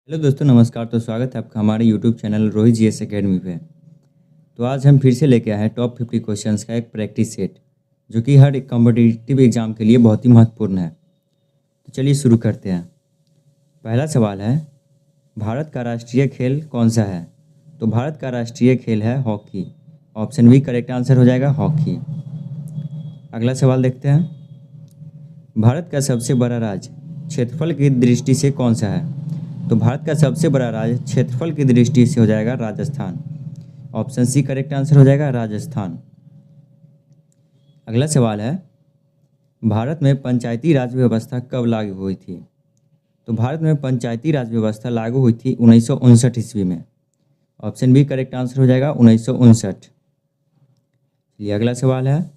Hello दोस्तों, नमस्कार। तो स्वागत है आपका हमारे YouTube channel Rohit GS academy पे। तो आज हम फिर से लेके आए हैं टॉप 50 क्वेश्चंस का एक प्रैक्टिस सेट, जो कि हर एक कॉम्पिटिटिव एग्जाम के लिए बहुत ही महत्वपूर्ण है। तो चलिए शुरू करते हैं। पहला सवाल है, भारत का राष्ट्रीय खेल कौन सा है? तो भारत का राष्ट्रीय खेल है hockey. Option B correct answer हो जाएगा, हॉकी। अगला सवाल देखते हैं। भारत का सबसे बड़ा राज्य क्षेत्रफल की दृष्टि से कौन सा है? तो भारत का सबसे बड़ा राज्य क्षेत्रफल की दृष्टि से हो जाएगा Rajasthan. Option C correct answer हो जाएगा, राजस्थान। अगला सवाल है, भारत में पंचायती राज व्यवस्था कब लागू हुई थी? तो भारत में पंचायती राज व्यवस्था लागू हुई थी 1959 ईस्वी में। ऑप्शन बी करेक्ट आंसर हो जाएगा, 1959। चलिए अगला सवाल है,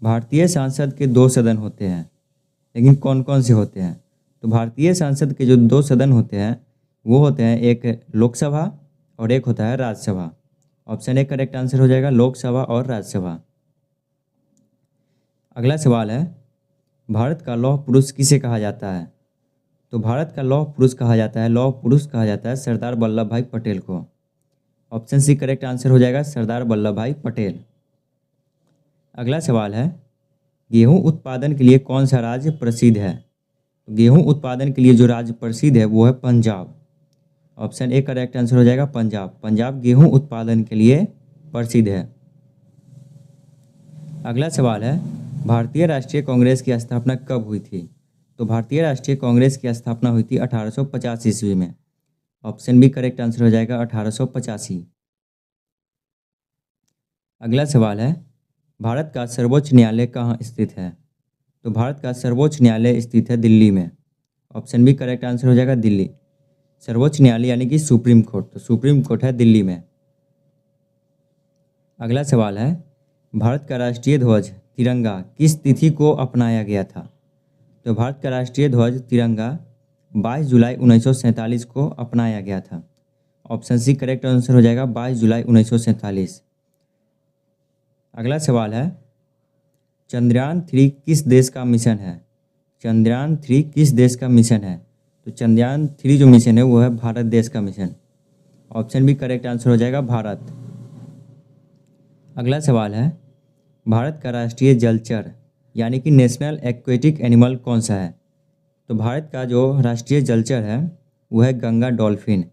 भारतीय संसद के 2 सदन होते हैं, लेकिन कौन कौन से होते हैं? तो भारतीय संसद के जो 2 सदन होते हैं वो होते हैं, एक लोकसभा और एक होता है Rajya Sabha. Option A correct answer हो जाएगा, लोकसभा और राज्यसभा। अगला सवाल है, भारत का लौह पुरुष किसे कहा जाता है? तो भारत का लौह पुरुष कहा जाता है, लौह पुरुष कहा जाता है सरदार वल्लभ भाई पटेल को। ऑप्शन सी करेक्ट आंसर हो जाएगा, सरदार वल्लभ भाई पटेल। अगला सवाल है, गेहूं उत्पादन के लिए कौन सा राज्य प्रसिद्ध है? गेहूं उत्पादन के लिए जो राज्य प्रसिद्ध है वो है Punjab. Option A correct answer हो जाएगा, पंजाब। पंजाब गेहूं उत्पादन के लिए प्रसिद्ध है। अगला सवाल है, भारतीय राष्ट्रीय कांग्रेस की स्थापना कब हुई थी? तो भारतीय राष्ट्रीय कांग्रेस की स्थापना हुई थी 1885 ईस्वी में। ऑप्शन बी करेक्ट आंसर हो जाएगा, 1885। अगला सवाल है, भारत का सर्वोच्च न्यायालय कहाँ स्थित है? तो भारत का सर्वोच्च न्यायालय स्थित है दिल्ली में। ऑप्शन बी करेक्ट आंसर हो जाएगा, दिल्ली। सर्वोच्च न्यायालय यानी कि सुप्रीम कोर्ट, तो सुप्रीम कोर्ट है दिल्ली में। अगला सवाल है, भारत का राष्ट्रीय ध्वज तिरंगा किस तिथि को अपनाया गया था? तो भारत का राष्ट्रीय ध्वज तिरंगा 22 जुलाई 1947 को अपनाया गया था। ऑप्शन सी करेक्ट आंसर हो जाएगा, 22 जुलाई 1947। अगला सवाल है, चंद्रयान 3 किस देश का मिशन है? चंद्रयान 3 किस देश का मिशन है? तो चंद्रयान 3 जो मिशन है वो है भारत देश का मिशन। ऑप्शन बी करेक्ट आंसर हो जाएगा, भारत। अगला सवाल है, भारत का राष्ट्रीय जलचर यानी कि नेशनल एक्वेटिक एनिमल कौन सा है? तो भारत का जो राष्ट्रीय जलचर है वो है गंगा डॉल्फिन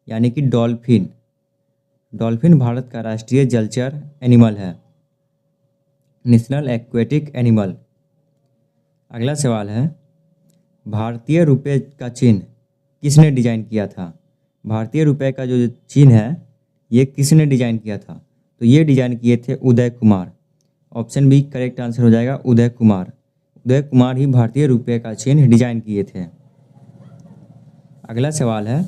यानी कि डॉल्फिन। डॉल्फिन भारत का राष्ट्रीय जलचर एनिमल है, नेशनल एक्वेटिक एनिमल। अगला सवाल है, भारतीय रुपये का चिन्ह किसने डिजाइन किया था? भारतीय रुपये का जो चिन्ह है ये किसने डिजाइन किया था? तो ये डिजाइन किए थे Uday Kumar. Option B correct answer हो जाएगा, उदय कुमार। उदय कुमार ही भारतीय रुपये का चिन्ह डिजाइन किए थे। अगला सवाल है,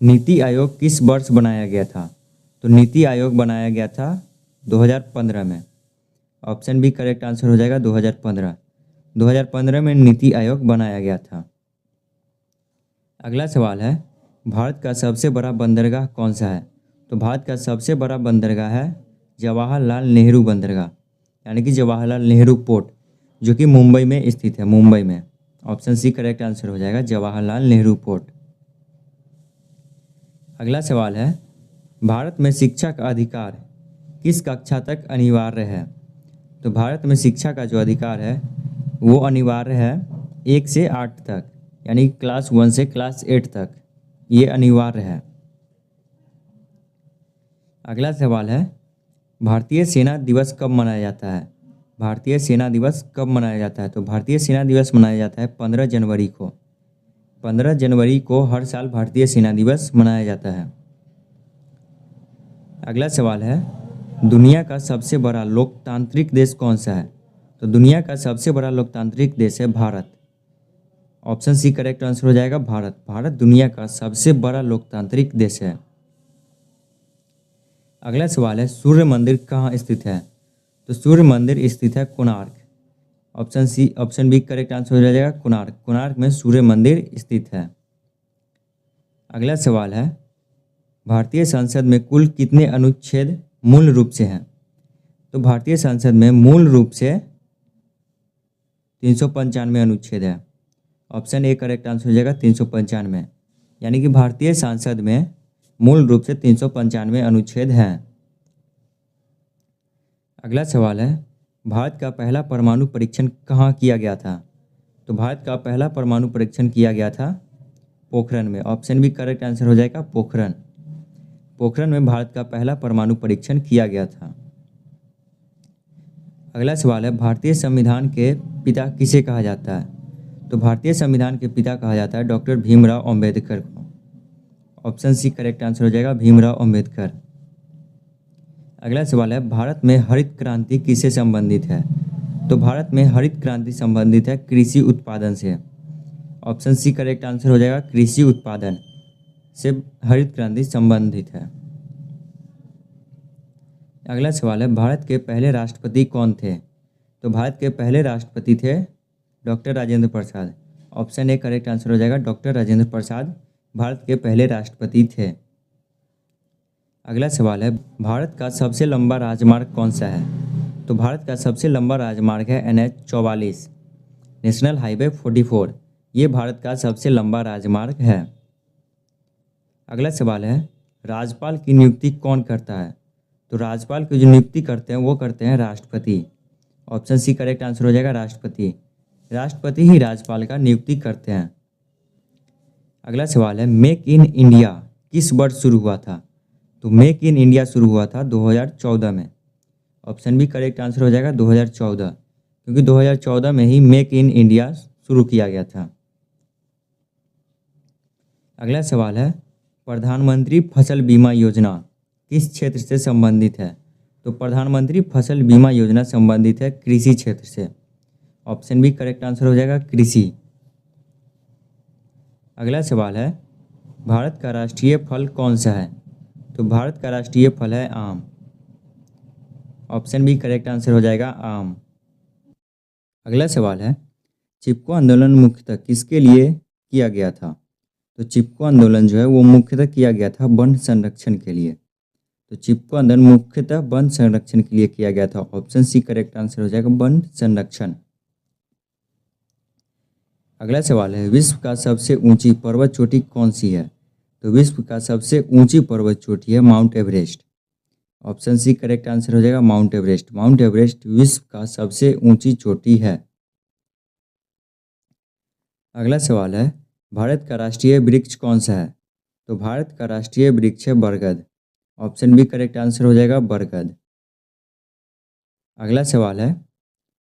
नीति आयोग किस वर्ष बनाया गया था? तो नीति आयोग बनाया गया था 2015 में। ऑप्शन बी करेक्ट आंसर हो जाएगा, 2015। 2015 में नीति आयोग बनाया गया था। अगला सवाल है, भारत का सबसे बड़ा बंदरगाह कौन सा है? तो भारत का सबसे बड़ा बंदरगाह है जवाहरलाल नेहरू बंदरगाह यानी कि जवाहरलाल नेहरू पोर्ट, जो कि मुंबई में स्थित है, मुंबई में। ऑप्शन सी करेक्ट आंसर हो जाएगा, जवाहरलाल नेहरू पोर्ट। अगला सवाल है, भारत में शिक्षा का अधिकार किस कक्षा तक अनिवार्य है? तो भारत में शिक्षा का जो अधिकार है वो अनिवार्य है 1 से 8 तक, यानी क्लास 1 से क्लास 8 तक ये अनिवार्य है। अगला सवाल है, भारतीय सेना दिवस कब मनाया जाता है? भारतीय सेना दिवस कब मनाया जाता है? तो भारतीय सेना दिवस मनाया जाता है 15 जनवरी को। 15 जनवरी को हर साल भारतीय सेना दिवस मनाया जाता है। अगला सवाल है, दुनिया का सबसे बड़ा लोकतांत्रिक देश कौन सा है? तो दुनिया का सबसे बड़ा लोकतांत्रिक देश है Bharat. Option C correct answer हो जाएगा, भारत। भारत दुनिया का सबसे बड़ा लोकतांत्रिक देश है। अगला सवाल है, सूर्य मंदिर कहाँ स्थित है? तो सूर्य मंदिर स्थित है Konark. Option B correct answer हो जाएगा, कोणार्क। कोणार्क में सूर्य मंदिर स्थित है। अगला सवाल है, भारतीय संसद में कुल कितने अनुच्छेद मूल रूप से हैं? तो भारतीय संसद में मूल रूप से 395 अनुच्छेद है। ऑप्शन ए करेक्ट आंसर हो जाएगा, 395। यानी कि भारतीय संसद में मूल रूप से 395 अनुच्छेद हैं। अगला सवाल है, भारत का पहला परमाणु परीक्षण कहाँ किया गया था? तो भारत का पहला परमाणु परीक्षण किया गया था पोखरण में। ऑप्शन बी करेक्ट आंसर हो जाएगा, पोखरण। पोखरण में भारत का पहला परमाणु परीक्षण किया गया था। अगला सवाल है, भारतीय संविधान के पिता किसे कहा जाता है? तो भारतीय संविधान के पिता कहा जाता है डॉक्टर भीमराव अंबेडकर को। ऑप्शन सी करेक्ट आंसर हो जाएगा, भीमराव अंबेडकर। अगला सवाल है, भारत में हरित क्रांति किससे संबंधित है? तो भारत में हरित क्रांति संबंधित है कृषि उत्पादन से। ऑप्शन सी करेक्ट आंसर हो जाएगा, कृषि उत्पादन से हरित क्रांति संबंधित है। अगला सवाल है, भारत के पहले राष्ट्रपति कौन थे? तो भारत के पहले राष्ट्रपति थे doctor Rajendra Prasad. Option A correct answer हो जाएगा, डॉक्टर राजेंद्र प्रसाद भारत के पहले राष्ट्रपति थे। अगला सवाल है, भारत का सबसे लंबा राजमार्ग कौन सा है? तो भारत का सबसे लंबा राजमार्ग है NH 44, नेशनल हाईवे 44। ये भारत का सबसे लंबा राजमार्ग है। अगला सवाल है, राज्यपाल की नियुक्ति कौन करता है? तो राज्यपाल की जो नियुक्ति करते हैं वो करते हैं राष्ट्रपति। ऑप्शन सी करेक्ट आंसर हो जाएगा, राष्ट्रपति। राष्ट्रपति ही राज्यपाल का नियुक्ति करते हैं। अगला सवाल है, मेक इन इंडिया किस वर्ष शुरू हुआ था? तो मेक इन इंडिया शुरू हुआ था 2014 में। ऑप्शन बी करेक्ट आंसर हो जाएगा, 2014, क्योंकि 2014 में ही मेक इन इंडिया शुरू किया गया था। अगला सवाल है, प्रधानमंत्री फसल बीमा योजना किस क्षेत्र से संबंधित है? तो प्रधानमंत्री फसल बीमा योजना संबंधित है कृषि क्षेत्र से। ऑप्शन बी करेक्ट आंसर हो जाएगा, कृषि। अगला सवाल है, भारत का राष्ट्रीय फल कौन सा है? तो भारत का राष्ट्रीय फल है आम। ऑप्शन बी करेक्ट आंसर हो जाएगा, आम। अगला सवाल है, चिपको आंदोलन मुख्यतः किसके लिए किया गया था? तो चिपको आंदोलन जो है वो मुख्यतः किया गया था वन संरक्षण के लिए। तो चिपको आंदोलन मुख्यतः वन संरक्षण के लिए किया गया था। ऑप्शन सी करेक्ट आंसर हो जाएगा, वन संरक्षण। अगला सवाल है, विश्व का सबसे ऊंची पर्वत चोटी कौन सी है? तो विश्व का सबसे ऊंची पर्वत चोटी है Mount Everest. Option C correct answer हो जाएगा, माउंट एवरेस्ट। माउंट एवरेस्ट विश्व का सबसे ऊंची चोटी है। अगला सवाल है, भारत का राष्ट्रीय वृक्ष कौन सा है? तो भारत का राष्ट्रीय वृक्ष है बरगद। ऑप्शन बी करेक्ट आंसर हो जाएगा, बरगद। अगला सवाल है,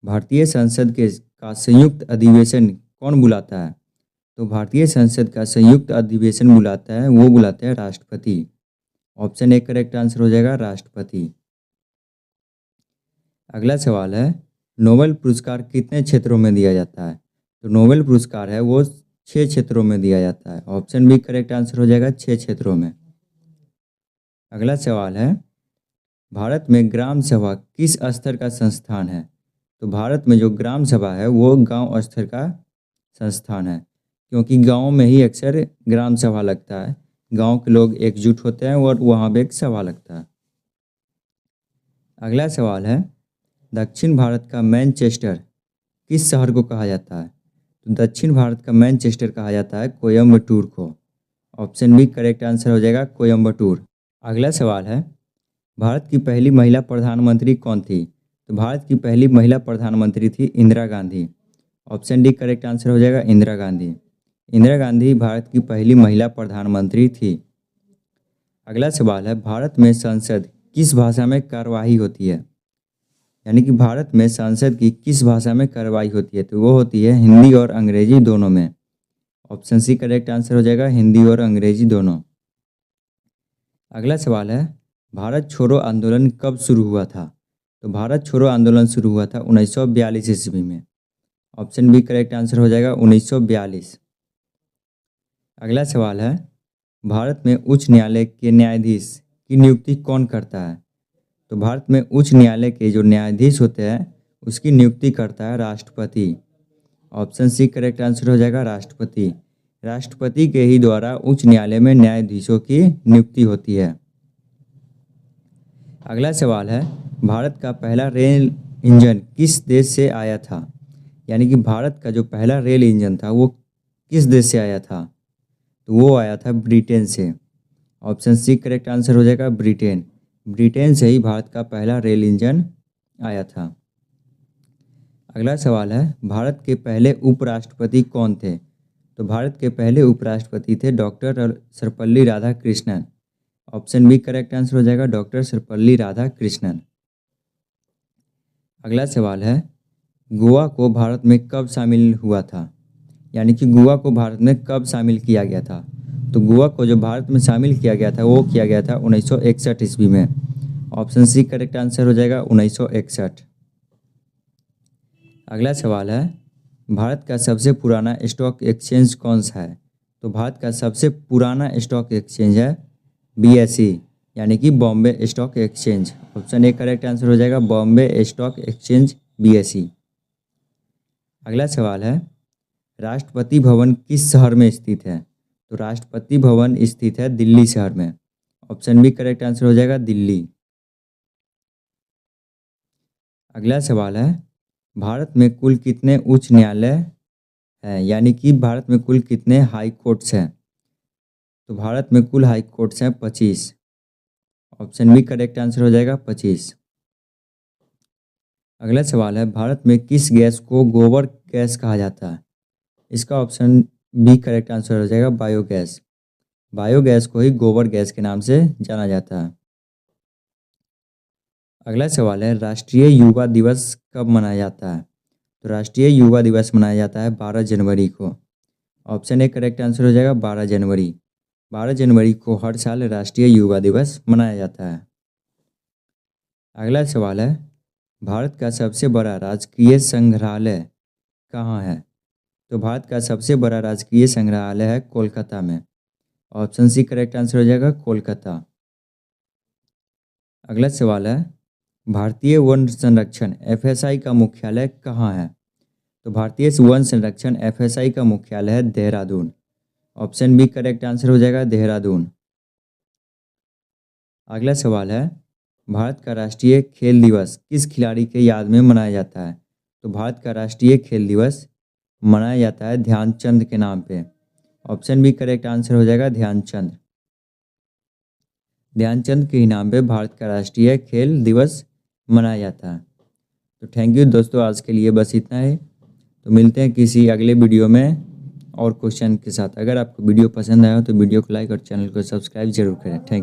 भारतीय संसद का संयुक्त अधिवेशन कौन बुलाता है? तो भारतीय संसद का संयुक्त अधिवेशन बुलाता है, वो बुलाते हैं राष्ट्रपति। ऑप्शन ए करेक्ट आंसर हो जाएगा, राष्ट्रपति। अगला सवाल है, नोबेल पुरस्कार कितने क्षेत्रों में दिया जाता है? तो नोबेल पुरस्कार है वो 6 क्षेत्रों में दिया जाता है। ऑप्शन बी करेक्ट आंसर हो जाएगा, 6 क्षेत्रों में। अगला सवाल है, भारत में ग्राम सभा किस स्तर का संस्थान है? तो भारत में जो ग्राम सभा है वो गांव स्तर का संस्थान है, क्योंकि गांव में ही अक्सर ग्राम सभा लगता है। गांव के लोग एकजुट होते हैं और वहाँ पे एक सभा लगता है। अगला सवाल है, दक्षिण भारत का मैनचेस्टर किस शहर को कहा जाता है? तो दक्षिण भारत का मैनचेस्टर कहा जाता है कोयम्बटूर को। ऑप्शन बी करेक्ट आंसर हो जाएगा, कोयम्बटूर। अगला सवाल है, भारत की पहली महिला प्रधानमंत्री कौन थी? तो भारत की पहली महिला प्रधानमंत्री थी Indira Gandhi. Option D correct answer हो जाएगा, इंदिरा गांधी। इंदिरा गांधी भारत की पहली महिला प्रधानमंत्री थी। अगला सवाल है, भारत में संसद किस भाषा में कार्यवाही होती है? यानी कि भारत में संसद की किस भाषा में कार्रवाई होती है? तो वो होती है हिंदी और अंग्रेजी दोनों में। ऑप्शन सी करेक्ट आंसर हो जाएगा, हिंदी और अंग्रेजी दोनों। अगला सवाल है, भारत छोड़ो आंदोलन कब शुरू हुआ था? तो भारत छोड़ो आंदोलन शुरू हुआ था 1942 ईस्वी में। ऑप्शन बी करेक्ट आंसर हो जाएगा, 1942। अगला सवाल है, भारत में उच्च न्यायालय के न्यायाधीश की नियुक्ति कौन करता है? तो भारत में उच्च न्यायालय के जो न्यायाधीश होते हैं उसकी नियुक्ति करता है राष्ट्रपति। ऑप्शन सी करेक्ट आंसर हो जाएगा, राष्ट्रपति। राष्ट्रपति के ही द्वारा उच्च न्यायालय में न्यायाधीशों की नियुक्ति होती है। अगला सवाल है, भारत का पहला रेल इंजन किस देश से आया था? यानी कि भारत का जो पहला रेल इंजन था वो किस देश से आया था? तो वो आया था ब्रिटेन से। ऑप्शन सी करेक्ट आंसर हो जाएगा ब्रिटेन। ब्रिटेन से ही भारत का पहला रेल इंजन आया था। अगला सवाल है, भारत के पहले उपराष्ट्रपति कौन थे? तो भारत के पहले उपराष्ट्रपति थे doctor Sarvepalli Radhakrishnan. Option B correct answer हो जाएगा डॉक्टर सर्वपल्ली राधाकृष्णन। अगला सवाल है, गोवा को भारत में कब शामिल हुआ था? यानी कि गोवा को भारत में कब शामिल किया गया था? तो गोवा को जो भारत में शामिल किया गया था वो किया गया था 1961 ईस्वी में। ऑप्शन सी करेक्ट आंसर हो जाएगा 1961। अगला सवाल है, भारत का सबसे पुराना स्टॉक एक्सचेंज कौन सा है? तो भारत का सबसे पुराना स्टॉक एक्सचेंज है BSE यानी कि Bombay stock exchange. Option A correct answer हो जाएगा बॉम्बे स्टॉक एक्सचेंज BSE। अगला सवाल है, राष्ट्रपति भवन किस शहर में स्थित है? तो राष्ट्रपति भवन स्थित है दिल्ली शहर में। ऑप्शन बी करेक्ट आंसर हो जाएगा दिल्ली। अगला सवाल है, भारत में कुल कितने उच्च न्यायालय हैं? यानी कि भारत में कुल कितने हाई कोर्ट्स हैं? तो भारत में कुल हाई कोर्ट्स हैं 25। ऑप्शन बी करेक्ट आंसर हो जाएगा 25। अगला सवाल है, भारत में किस गैस को गोबर गैस कहा जाता है? इसका ऑप्शन बी करेक्ट आंसर हो जाएगा बायोगैस। बायोगैस को ही गोबर गैस के नाम से जाना जाता है। अगला सवाल है, राष्ट्रीय युवा दिवस कब मनाया जाता है? तो राष्ट्रीय युवा दिवस मनाया जाता है 12 जनवरी को। ऑप्शन ए करेक्ट आंसर हो जाएगा 12 जनवरी। 12 जनवरी को हर साल राष्ट्रीय युवा दिवस मनाया जाता है। अगला सवाल है, भारत का सबसे बड़ा राजकीय संग्रहालय कहाँ है? तो भारत का सबसे बड़ा राजकीय संग्रहालय है कोलकाता में। ऑप्शन सी करेक्ट आंसर हो जाएगा कोलकाता। अगला सवाल है, भारतीय वन संरक्षण FSI का मुख्यालय कहाँ है? तो भारतीय वन संरक्षण FSI का मुख्यालय है Dehradun. Option B correct answer हो जाएगा देहरादून। अगला सवाल है, भारत का राष्ट्रीय खेल दिवस किस खिलाड़ी के याद में मनाया जाता है? तो भारत का राष्ट्रीय खेल दिवस मनाया जाता है ध्यानचंद के नाम पे। ऑप्शन बी करेक्ट आंसर हो जाएगा ध्यानचंद। ध्यानचंद के ही नाम पे भारत का राष्ट्रीय खेल दिवस मनाया जाता है। तो थैंक यू दोस्तों, आज के लिए बस इतना है। तो मिलते हैं किसी अगले वीडियो में और क्वेश्चन के साथ। अगर आपको वीडियो पसंद आया हो तो वीडियो को लाइक और चैनल को सब्सक्राइब जरूर करें। Thank you.